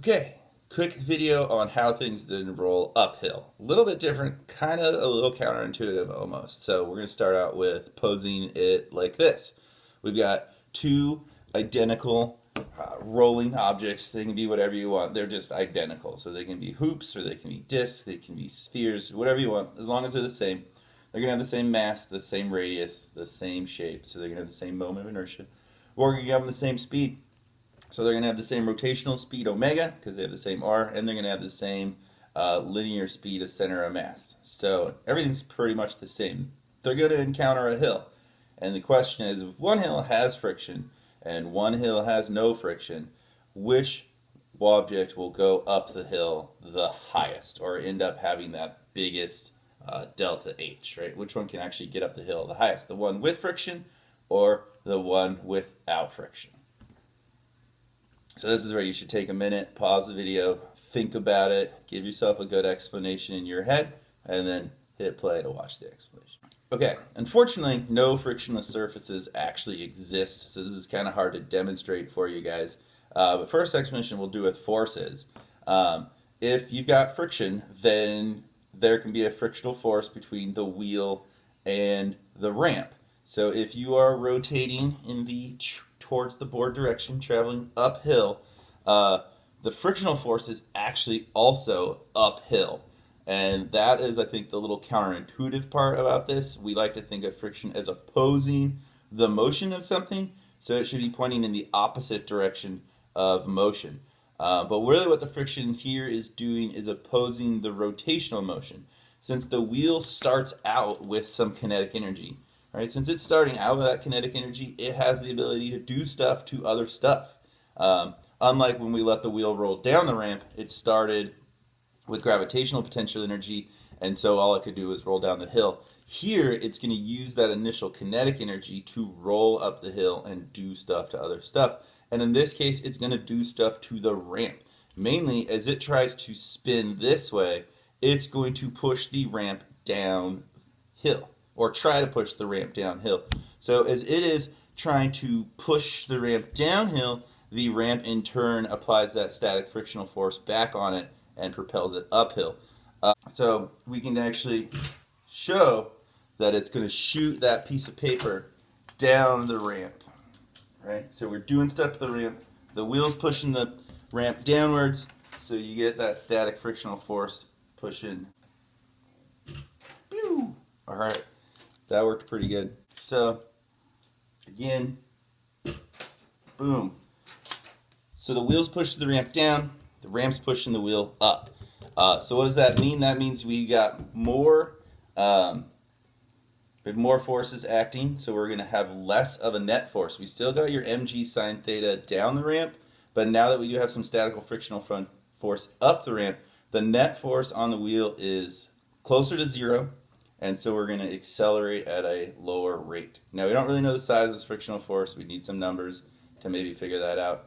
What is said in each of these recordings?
Okay, quick video on how things did roll uphill. A little bit different, kind of a little counterintuitive almost. So we're going to start out with posing it like this. We've got two identical rolling objects. They can be whatever you want. They're just identical. So they can be hoops or they can be discs, they can be spheres, whatever you want, as long as they're the same. They're going to have the same mass, the same radius, the same shape. So they're going to have the same moment of inertia. Or you're going to have them the same speed. So they're going to have the same rotational speed omega because they have the same r, and they're going to have the same linear speed of center of mass. So everything's pretty much the same. They're going to encounter a hill. And the question is, if one hill has friction and one hill has no friction, which object will go up the hill the highest or end up having that biggest delta H, right? Which one can actually get up the hill the highest? The one with friction or the one without friction? So this is where you should take a minute, pause the video, think about it, give yourself a good explanation in your head, and then hit play to watch the explanation. Okay, unfortunately, no frictionless surfaces actually exist, so this is kind of hard to demonstrate for you guys. But first explanation we'll do with forces. If you've got friction, then there can be a frictional force between the wheel and the ramp. So if you are rotating in the towards the board direction, traveling uphill, the frictional force is actually also uphill. And that is, I think, the little counterintuitive part about this. We like to think of friction as opposing the motion of something, so it should be pointing in the opposite direction of motion. But really what the friction here is doing is opposing the rotational motion. Since the wheel starts out with some kinetic energy, right? Since it's starting out with that kinetic energy, it has the ability to do stuff to other stuff. Unlike when we let the wheel roll down the ramp, it started with gravitational potential energy, and so all it could do was roll down the hill. Here, it's going to use that initial kinetic energy to roll up the hill and do stuff to other stuff. And in this case, it's going to do stuff to the ramp. Mainly, as it tries to spin this way, it's going to push the ramp downhill, or try to push the ramp downhill. So as it is trying to push the ramp downhill, the ramp in turn applies that static frictional force back on it and propels it uphill. So we can actually show that it's going to shoot that piece of paper down the ramp, right? So we're doing stuff to the ramp. The wheel's pushing the ramp downwards, so you get that static frictional force pushing. Pew! All right, that worked pretty good. So again, boom. So the wheel's pushing the ramp down, the ramp's pushing the wheel up. So what does that mean? That means we got more forces acting, so we're going to have less of a net force. We still got your mg sine theta down the ramp, but now that we do have some statical frictional force up the ramp, the net force on the wheel is closer to zero, and so we're going to accelerate at a lower rate. Now, we don't really know the size of this frictional force. We need some numbers to maybe figure that out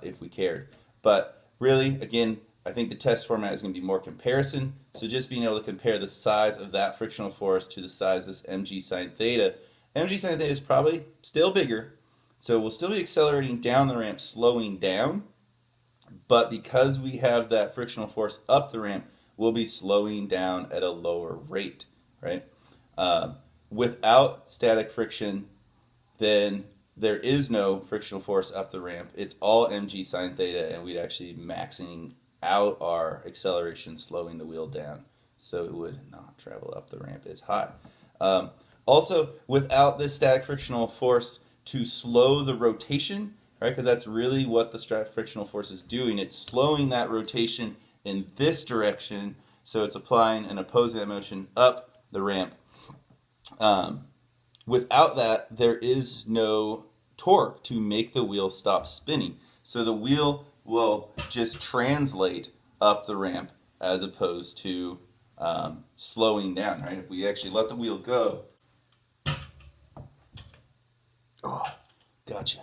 if we cared. But really, again, I think the test format is going to be more comparison. So just being able to compare the size of that frictional force to the size of this mg sine theta. Mg sine theta is probably still bigger, so we'll still be accelerating down the ramp, slowing down. But because we have that frictional force up the ramp, we'll be slowing down at a lower rate, right? Without static friction, then there is no frictional force up the ramp. It's all mg sine theta, and we'd actually be maxing out our acceleration, slowing the wheel down, so it would not travel up the ramp as high. Also, without this static frictional force to slow the rotation, right, because that's really what the static frictional force is doing. It's slowing that rotation in this direction, so it's applying and opposing that motion up the ramp. Without that, there is no torque to make the wheel stop spinning. So the wheel will just translate up the ramp as opposed to slowing down, right? If we actually let the wheel go, oh, gotcha.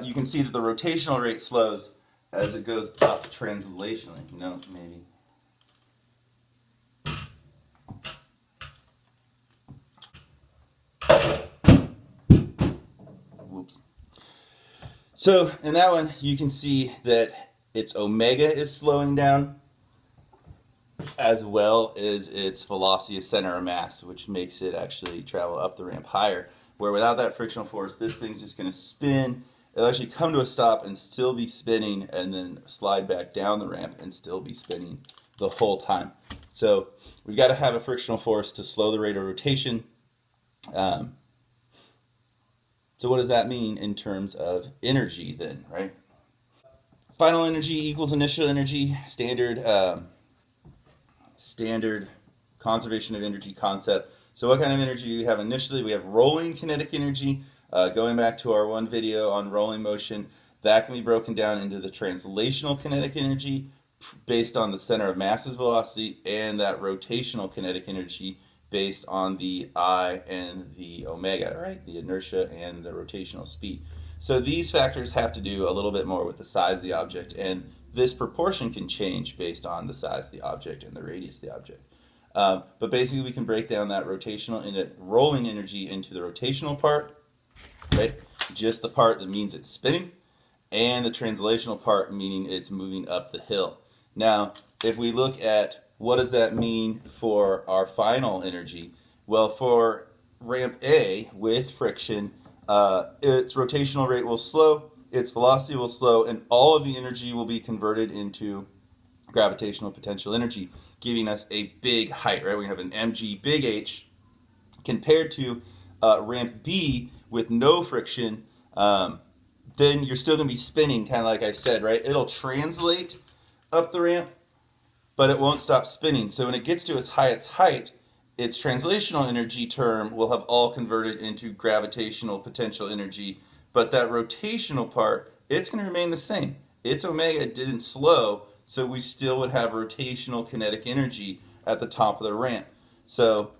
You can see that the rotational rate slows as it goes up translationally. You know, maybe. Whoops. So in that one, you can see that its omega is slowing down, as well as its velocity of center of mass, which makes it actually travel up the ramp higher. Where without that frictional force, this thing's just going to spin. It'll actually come to a stop and still be spinning, and then slide back down the ramp and still be spinning the whole time. So we've got to have a frictional force to slow the rate of rotation. So what does that mean in terms of energy then, right? Final energy equals initial energy, standard conservation of energy concept. So what kind of energy do we have initially? We have rolling kinetic energy. Going back to our one video on rolling motion, that can be broken down into the translational kinetic energy based on the center of mass's velocity, and that rotational kinetic energy based on the I and the omega, right? The inertia and the rotational speed. So these factors have to do a little bit more with the size of the object, and this proportion can change based on the size of the object and the radius of the object. But basically we can break down that rolling energy into the rotational part, right? Just the part that means it's spinning, and the translational part meaning it's moving up the hill. Now, if we look at what does that mean for our final energy? Well, for ramp A with friction, its rotational rate will slow, its velocity will slow, and all of the energy will be converted into gravitational potential energy, giving us a big height, right? We have an mg big H compared to ramp B with no friction. Then you're still going to be spinning, kind of like I said, right? It'll translate up the ramp, but it won't stop spinning. So when it gets to its highest height, its translational energy term will have all converted into gravitational potential energy, but that rotational part, it's going to remain the same. Its omega didn't slow, so we still would have rotational kinetic energy at the top of the ramp. So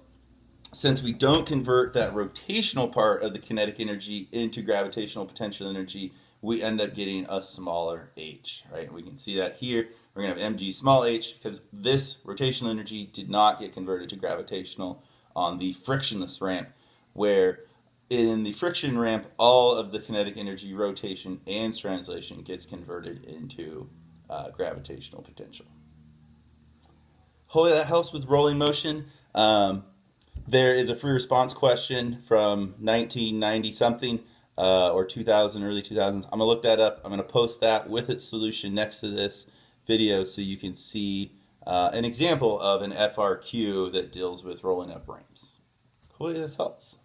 since we don't convert that rotational part of the kinetic energy into gravitational potential energy, we end up getting a smaller h, right? We can see that here. We're going to have mg small h because this rotational energy did not get converted to gravitational on the frictionless ramp, where in the friction ramp, all of the kinetic energy, rotation, and translation gets converted into gravitational potential. Hopefully that helps with rolling motion. There is a free response question from 1990 something or 2000, early 2000s. I'm going to look that up. I'm going to post that with its solution next to this video so you can see an example of an FRQ that deals with rolling up ramps. Hopefully this helps.